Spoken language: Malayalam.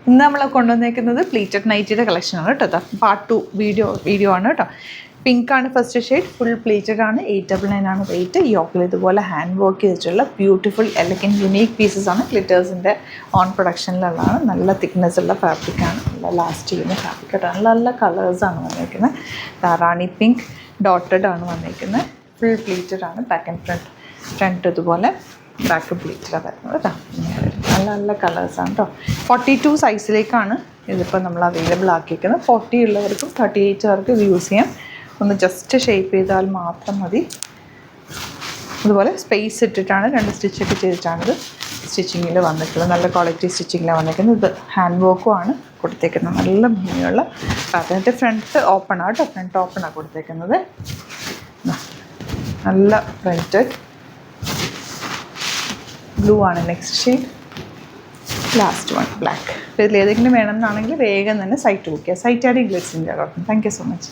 ഇന്ന് നമ്മൾ കൊണ്ടുവന്നേക്കുന്നത് പ്ലീറ്റഡ് നൈറ്റിയുടെ കളക്ഷനാണ് കേട്ടോ. പാർട്ട് 2 വീഡിയോ ആണ് കേട്ടോ. പിങ്ക് ആണ് ഫസ്റ്റ് ഷെയ്ഡ്, ഫുൾ പ്ലീറ്റഡ് ആണ്. 899 ആണ് റേറ്റ്. യോക്കിൽ ഇതുപോലെ ഹാൻഡ് വർക്ക് ചെയ്തിട്ടുള്ള ബ്യൂട്ടിഫുൾ എലഗൻറ്റ് യുണീക്ക് പീസസ് ആണ്. ക്ലിറ്റേഴ്സിൻ്റെ ഓൺ പ്രൊഡക്ഷനിലുള്ളതാണ്. നല്ല തിക്നെസ് ഉള്ള ഫാബ്രിക്കാണ്, നല്ല ലാസ്റ്റ് ചെയ്യുന്ന ഫാബ്രിക് കേട്ടോ. നല്ല നല്ല കളേഴ്സാണ് വന്നിരിക്കുന്നത്. റാണി പിങ്ക് ഡോട്ടഡ് ആണ് വന്നിരിക്കുന്നത്. ഫുൾ പ്ലീറ്റഡ് ആണ്. ബാക്ക് ആൻഡ് ഫ്രണ്ട് ഇതുപോലെ ബാക്ക് പ്ലീറ്റഡാണ് വരുന്നത് കേട്ടോ. നല്ല നല്ല കളേഴ്സാണ് കേട്ടോ. 42 സൈസിലേക്കാണ് ഇതിപ്പോൾ നമ്മൾ അവൈലബിൾ ആക്കിയിരിക്കുന്നത്. 40 ഉള്ളവർക്കും 38 വർക്ക് ഇത് യൂസ് ചെയ്യാം. ഒന്ന് ജസ്റ്റ് ഷേപ്പ് ചെയ്താൽ മാത്രം മതി. അതുപോലെ സ്പേസ് ഇട്ടിട്ടാണ് 2 സ്റ്റിച്ചൊക്കെ ചെയ്തിട്ടാണിത് സ്റ്റിച്ചിങ്ങിൽ വന്നിട്ടുള്ളത്. നല്ല ക്വാളിറ്റി സ്റ്റിച്ചിങ്ങിലാണ് വന്നിരിക്കുന്നത്. ഇത് ഹാൻഡ് വർക്കും ആണ് കൊടുത്തേക്കുന്നത്. നല്ല ഭംഗിയുള്ള പാറ്റേൺ. ഫ്രണ്ട് ഓപ്പൺ ആണ് കേട്ടോ. ഫ്രണ്ട് ഓപ്പണാണ് കൊടുത്തേക്കുന്നത്. നല്ല പ്രിൻറ്റഡ് ബ്ലൂ ആണ് next shade. Last one black. അപ്പോൾ ഇതിലേതെങ്കിലും വേണമെന്നാണെങ്കിൽ വേഗം തന്നെ സൈറ്റ് ബുക്ക് ചെയ്യുക. സൈറ്റ് ആഡ് ഇംഗ്ലീഷിൻ്റെ. Thank you so much.